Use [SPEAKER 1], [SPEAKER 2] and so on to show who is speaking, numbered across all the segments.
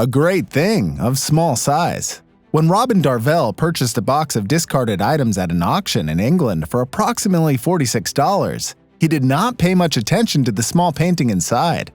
[SPEAKER 1] A great thing of small size. When Robin Darvell purchased a box of discarded items at an auction in England for approximately $46, he did not pay much attention to the small painting inside.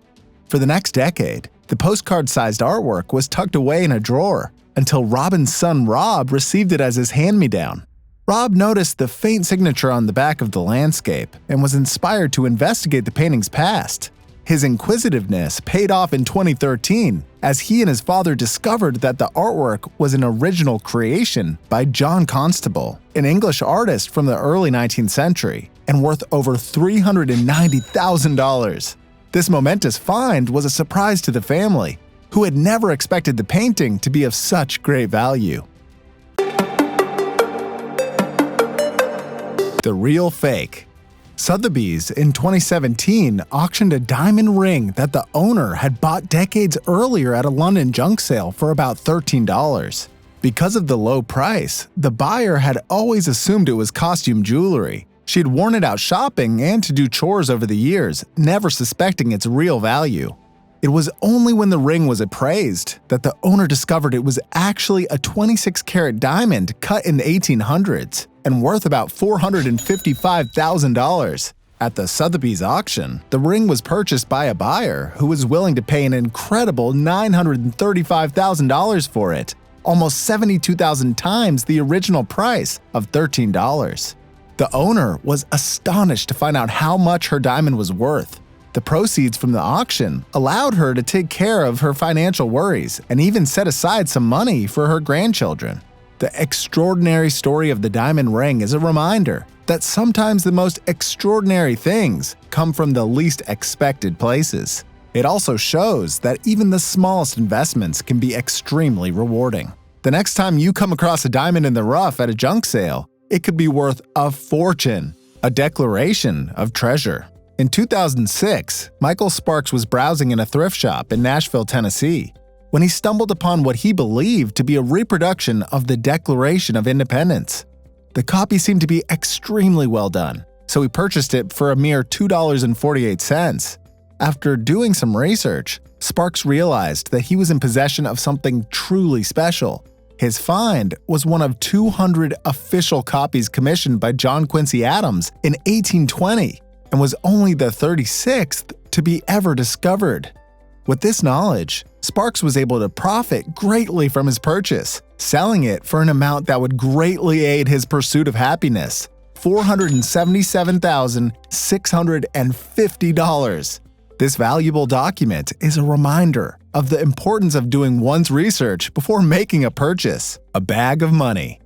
[SPEAKER 1] For the next decade, the postcard-sized artwork was tucked away in a drawer until Robin's son Rob received it as his hand-me-down. Rob noticed the faint signature on the back of the landscape and was inspired to investigate the painting's past. His inquisitiveness paid off in 2013 as he and his father discovered that the artwork was an original creation by John Constable, an English artist from the early 19th century, and worth over $390,000. This momentous find was a surprise to the family, who had never expected the painting to be of such great value. The real fake. Sotheby's in 2017 auctioned a diamond ring that the owner had bought decades earlier at a London junk sale for about $13. Because of the low price, the buyer had always assumed it was costume jewelry. She'd worn it out shopping and to do chores over the years, never suspecting its real value. It was only when the ring was appraised that the owner discovered it was actually a 26-carat diamond cut in the 1800s and worth about $455,000. At the Sotheby's auction, the ring was purchased by a buyer who was willing to pay an incredible $935,000 for it, almost 72,000 times the original price of $13. The owner was astonished to find out how much her diamond was worth. The proceeds from the auction allowed her to take care of her financial worries and even set aside some money for her grandchildren. The extraordinary story of the diamond ring is a reminder that sometimes the most extraordinary things come from the least expected places. It also shows that even the smallest investments can be extremely rewarding. The next time you come across a diamond in the rough at a junk sale, it could be worth a fortune, a declaration of treasure. In 2006, Michael Sparks was browsing in a thrift shop in Nashville, Tennessee, when he stumbled upon what he believed to be a reproduction of the Declaration of Independence. The copy seemed to be extremely well done, so he purchased it for a mere $2.48. After doing some research, Sparks realized that he was in possession of something truly special. His find was one of 200 official copies commissioned by John Quincy Adams in 1820 and was only the 36th to be ever discovered. With this knowledge, Sparks was able to profit greatly from his purchase, selling it for an amount that would greatly aid his pursuit of happiness: $477,650. This valuable document is a reminder of the importance of doing one's research before making a purchase. A bag of money.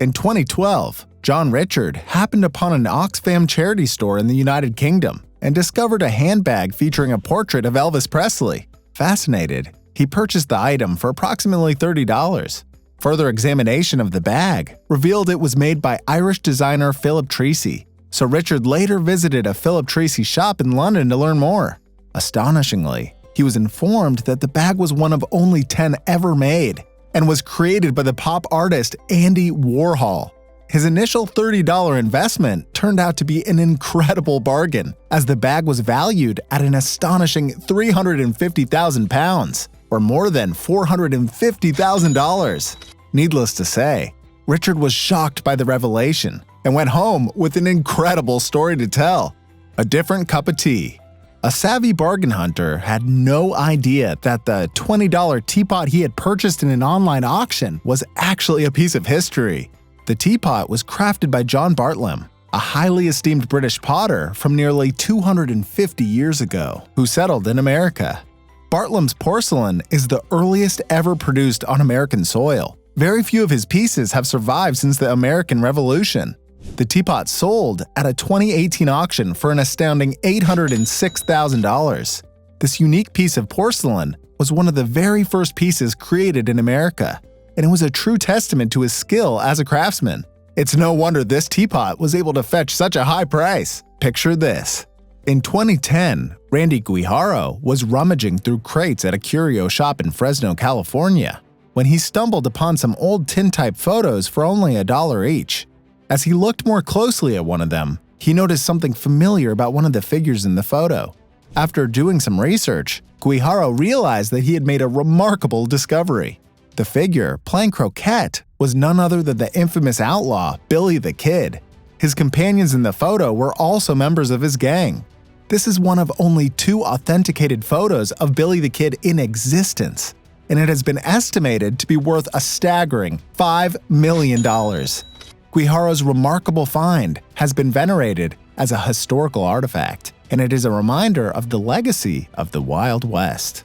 [SPEAKER 1] In 2012, John Richard happened upon an Oxfam charity store in the United Kingdom and discovered a handbag featuring a portrait of Elvis Presley. Fascinated, he purchased the item for approximately $30. Further examination of the bag revealed it was made by Irish designer Philip Treacy, so Richard later visited a Philip Treacy shop in London to learn more. Astonishingly, he was informed that the bag was one of only 10 ever made and was created by the pop artist Andy Warhol. His initial $30 investment turned out to be an incredible bargain, as the bag was valued at an astonishing £350,000, or more than $450,000. Needless to say, Richard was shocked by the revelation and went home with an incredible story to tell. A different cup of tea. A savvy bargain hunter had no idea that the $20 teapot he had purchased in an online auction was actually a piece of history. The teapot was crafted by John Bartlam, a highly esteemed British potter from nearly 250 years ago, who settled in America. Bartlam's porcelain is the earliest ever produced on American soil. Very few of his pieces have survived since the American Revolution. The teapot sold at a 2018 auction for an astounding $806,000. This unique piece of porcelain was one of the very first pieces created in America, and it was a true testament to his skill as a craftsman. It's no wonder this teapot was able to fetch such a high price. Picture this. In 2010, Randy Guijaro was rummaging through crates at a curio shop in Fresno, California, when he stumbled upon some old tintype photos for only $1 each. As he looked more closely at one of them, he noticed something familiar about one of the figures in the photo. After doing some research, Guijarro realized that he had made a remarkable discovery. The figure, playing croquet, was none other than the infamous outlaw, Billy the Kid. His companions in the photo were also members of his gang. This is one of only 2 authenticated photos of Billy the Kid in existence, and it has been estimated to be worth a staggering $5 million. Guijarro's remarkable find has been venerated as a historical artifact, and it is a reminder of the legacy of the Wild West.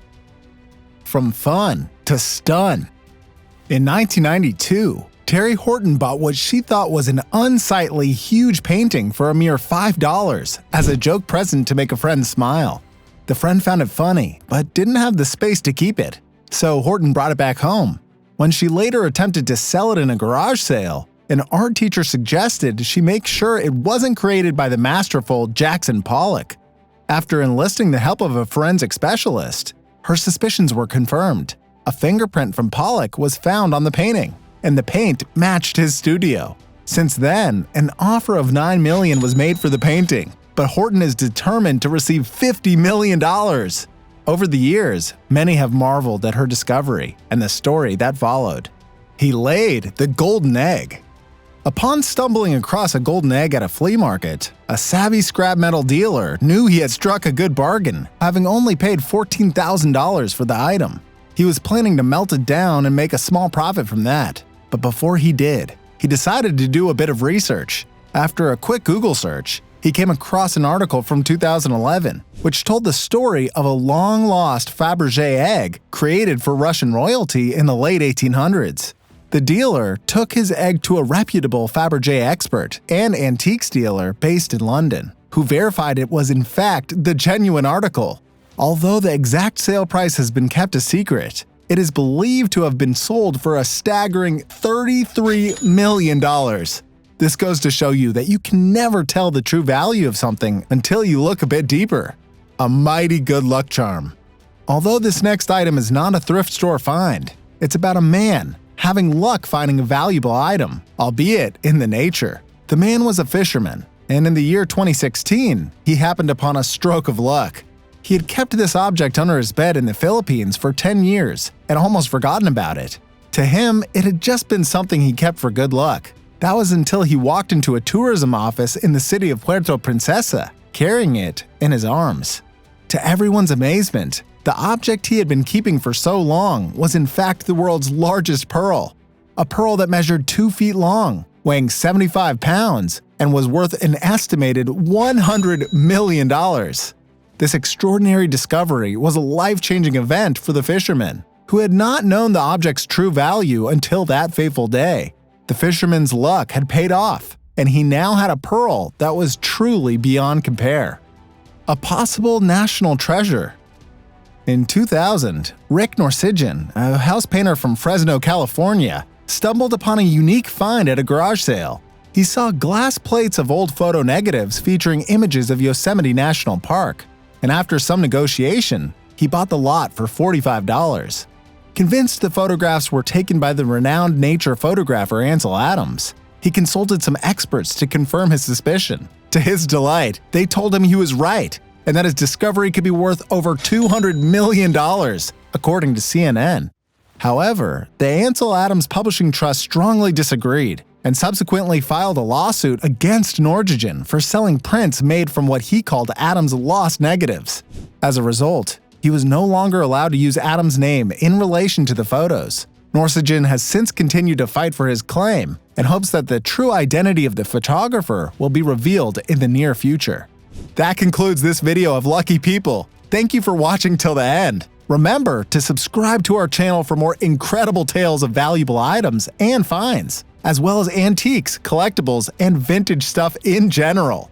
[SPEAKER 1] From fun to stun. In 1992, Terry Horton bought what she thought was an unsightly huge painting for a mere $5 as a joke present to make a friend smile. The friend found it funny, but didn't have the space to keep it, so Horton brought it back home. When she later attempted to sell it in a garage sale, an art teacher suggested she make sure it wasn't created by the masterful Jackson Pollock. After enlisting the help of a forensic specialist, her suspicions were confirmed. A fingerprint from Pollock was found on the painting, and the paint matched his studio. Since then, an offer of $9 million was made for the painting, but Horton is determined to receive $50 million. Over the years, many have marveled at her discovery and the story that followed. He laid the golden egg. Upon stumbling across a golden egg at a flea market, a savvy scrap metal dealer knew he had struck a good bargain, having only paid $14,000 for the item. He was planning to melt it down and make a small profit from that. But before he did, he decided to do a bit of research. After a quick Google search, he came across an article from 2011, which told the story of a long-lost Fabergé egg created for Russian royalty in the late 1800s. The dealer took his egg to a reputable Fabergé expert and antiques dealer based in London, who verified it was in fact the genuine article. Although the exact sale price has been kept a secret, it is believed to have been sold for a staggering $33 million. This goes to show you that you can never tell the true value of something until you look a bit deeper. A mighty good luck charm. Although this next item is not a thrift store find, it's about a man having luck finding a valuable item, albeit in the nature. The man was a fisherman, and in the year 2016, he happened upon a stroke of luck. He had kept this object under his bed in the Philippines for 10 years and almost forgotten about it. To him, it had just been something he kept for good luck. That was until he walked into a tourism office in the city of Puerto Princesa, carrying it in his arms. To everyone's amazement, the object he had been keeping for so long was in fact the world's largest pearl. A pearl that measured 2 feet long, weighing 75 pounds, and was worth an estimated $100 million. This extraordinary discovery was a life-changing event for the fisherman, who had not known the object's true value until that fateful day. The fisherman's luck had paid off, and he now had a pearl that was truly beyond compare. A possible national treasure. In 2000, Rick Norsigen, a house painter from Fresno, California, stumbled upon a unique find at a garage sale. He saw glass plates of old photo negatives featuring images of Yosemite National Park, and after some negotiation, he bought the lot for $45. Convinced the photographs were taken by the renowned nature photographer Ansel Adams, he consulted some experts to confirm his suspicion. To his delight, they told him he was right, and that his discovery could be worth over $200 million, according to CNN. However, the Ansel Adams Publishing Trust strongly disagreed, and subsequently filed a lawsuit against Norsigen for selling prints made from what he called Adams' lost negatives. As a result, he was no longer allowed to use Adams' name in relation to the photos. Norsigen has since continued to fight for his claim and hopes that the true identity of the photographer will be revealed in the near future. That concludes this video of Lucky People. Thank you for watching till the end. Remember to subscribe to our channel for more incredible tales of valuable items and finds, as well as antiques, collectibles, and vintage stuff in general.